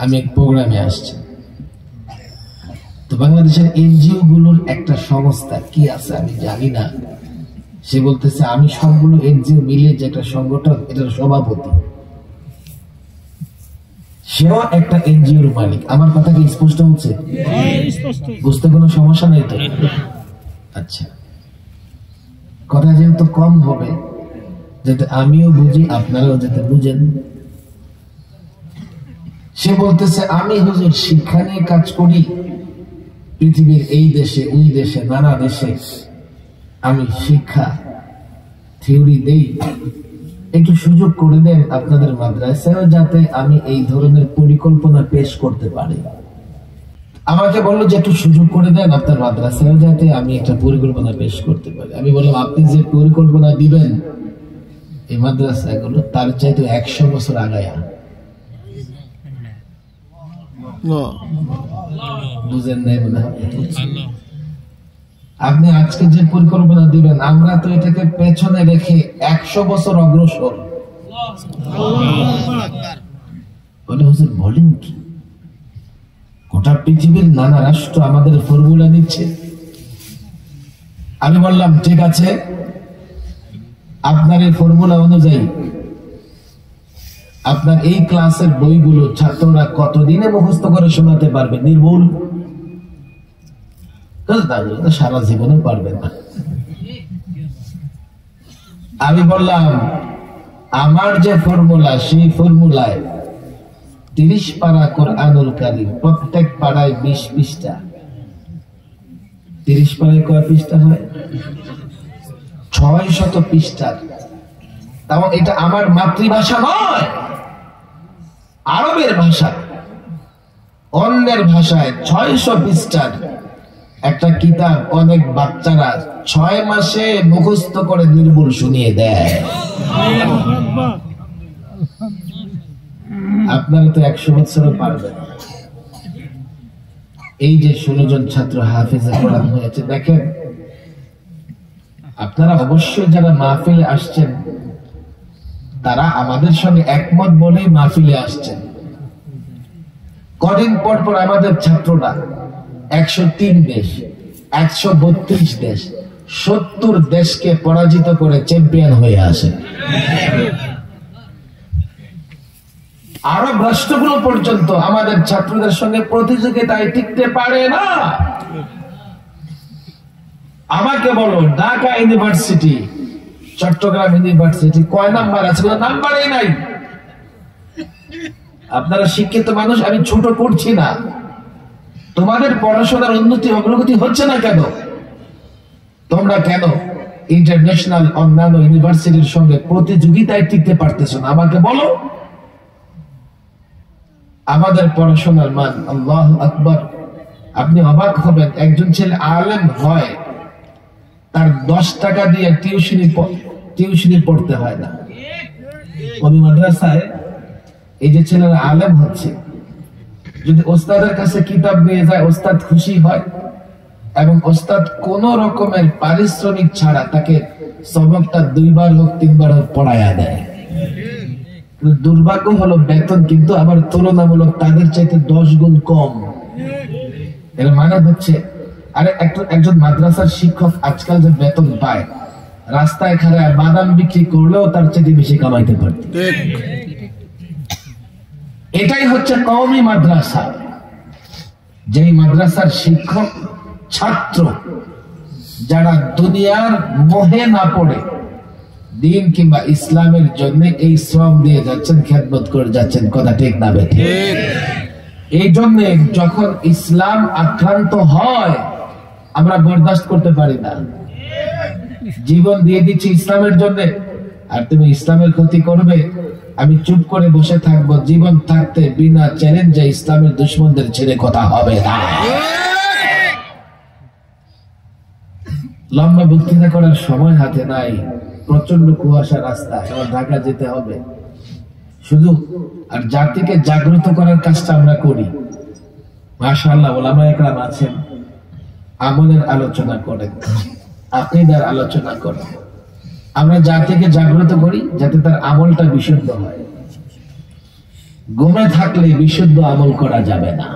আমি এক প্রোগ্রামে আসছি, তো বাংলাদেশের এনজিও গুলোর একটা সংস্থা কি আছে আমি জানি না, সে বলতেছে আমি সবগুলো এনজিও মিলে যে একটা সংগঠন, এটার সভাপতি, সেও একটা এনজিওর মালিক। আমার কথা কি স্পষ্ট হচ্ছে? বুঝতে কোনো সমস্যা নেই তো? আচ্ছা, কথা যেহেতু কম হবে, যাতে আমিও বুঝি আপনারাও যাতে বুঝেন। সে বলতেছে আমি হুজুর শিক্ষা নিয়ে কাজ করি, পৃথিবীর এই দেশে ওই দেশে নানা দেশে আমি শিক্ষা থিওরি দেই, একটু সুযোগ করে দেন আপনাদের মাদ্রাসায় যাতে আমি এই ধরনের পরিকল্পনা পেশ করতে পারি। আমাকে বললো যে একটু সুযোগ করে দেন আপনার মাদ্রাসায় যাতে আমি একটা পরিকল্পনা পেশ করতে পারি। আমি বললাম আপনি যে পরিকল্পনা দিবেন এই মাদ্রাসাগুলো তার চাইতে 100 বছর আগায়া। বুঝেন নাই মনে হয়? আপনি আজকে যে পরিকল্পনা দিবেন আমরা তো এটাকে পেছনে রেখে 100 বছর অগ্রসর। বলে হুজুর বলেন কি, গোটা পৃথিবীর নানা রাষ্ট্র আমাদের ফর্মুলা নিচ্ছে। আমি বললাম ঠিক আছে, আপনার এই ফর্মুলা অনুযায়ী আপনার এই ক্লাসের বইগুলো ছাত্ররা কতদিনে মুখস্থ করে শোনাতে পারবে নির্ভুল? সারা জীবনেও পারবে না। আমি বললাম আমার যে ফর্মুলা, সেই ফর্মুলায় 30 পারা কোরআনুল কারীম, প্রত্যেক পাড়ায় 20 পৃষ্ঠা। 30 পারায় কয় পৃষ্ঠা হয়? 600 পৃষ্ঠা। তাও এটা আমার মাতৃভাষা নয়, আরবের ভাষা, অন্যের ভাষায় 600 পৃষ্ঠার একটা কিতাব অনেক বাচ্চারা 6 মাসে মুখস্থ করে নির্ভুল শুনিয়ে দেয়। আপনারা তো 100 বছরও পারবেন। এই যে 16 জন ছাত্র হাফেজে কোরআন হয়েছে, দেখেন আপনারা অবশ্যই যারা মাহফিলে আসছেন তারা আমাদের সঙ্গে একমত বলেই মাহফিলে আসছেন। কদিন পর পর আমাদের ছাত্ররা 103 দেশ, 132 দেশ, 70 দেশকে পরাজিত করে চ্যাম্পিয়ন হয়ে আসে। আরব রাষ্ট্রগুলো পর্যন্ত আমাদের ছাত্রদের সঙ্গে প্রতিযোগিতায় টিকতে পারে না। আমাকে বলো ঢাকা ইউনিভার্সিটি, চট্টগ্রাম ইউনিভার্সিটি কয় নাম্বার আছে? নাম্বারই নাই। আপনারা শিক্ষিত মানুষ, আমি ছোট করছি না, তোমাদের পড়াশোনার উন্নতি অগ্রগতি হচ্ছে না কেন? তোমরা কেন ইন্টারন্যাশনাল অন্যান্য ইউনিভার্সিটির সঙ্গে প্রতিযোগিতায় টিকতে পারতেছ না? আমাকে বলো। আমাদের পড়াশোনার মান, আল্লাহু আকবার, আপনি অবাক হবেন, একজন ছেলে আলেম হয় তার 10 টাকা দিয়ে টিউশনি পড়তে হয় না। ওই মাদ্রাসায় এই যে ছেলেরা আলেম হচ্ছে, যদি ওস্তাদের কাছে কিতাব নিয়ে যায় ওস্তাদ খুশি হয় এবং ওস্তাদ কোন রকমের পারিশ্রমিক ছাড়া তাকে সবকটা 2 বার হোক 3 বার হোক পড়ায়া দেয়। দুর্ভাগ্য হলো বেতন কিন্তু আবার তুলনামূলক তাদের চাইতে 10 গুণ কম। এর মানে হচ্ছে আরে একজন মাদ্রাসার শিক্ষক আজকাল যে বেতন পায়, রাস্তায় খাড়ায় বাদাম বিক্রি করলেও তার চাইতে বেশি কামাইতে পারে। এটাই হচ্ছে কওমি মাদ্রাসা, যেই মাদ্রাসার শিক্ষক ছাত্র যারা দুনিয়ার মোহে না পড়ে দিন কিংবা ইসলামের জন্য এই শ্রম দিয়ে যাচ্ছেন, খেদমত করে যাচ্ছেন। কথা ঠিক না বেঠিক? এই জন্য যখন ইসলাম আক্রান্ত হয় আমরা বরদাস্ত করতে পারি না। জীবন দিয়ে দিচ্ছি ইসলামের জন্য, আর তুমি ইসলামের ক্ষতি করবে, আমি চুপ করে বসে থাকবো। জীবন থাকতে বিনা চ্যালেঞ্জে ইসলামের দুশ্মনদের ছেড়ে কথা হবে না। লম্বা বক্তৃতা করার সময় হাতে নাই, প্রচন্ড কুয়াশা রাস্তা, আমার ঢাকা যেতে হবে শুধু। আর জাতিকে জাগ্রত করার কাজটা আমরা করি। মাশাআল্লাহ ওলামায়ে কেরাম আছেন, আমলের আলোচনা করেন, আকীদার আলোচনা করেন। আমরা জাতিকে জাগ্রত করি যাতে তার আমলটা বিশুদ্ধ হয়। ঘুমে থাকলে বিশুদ্ধ আমল করা যাবে না।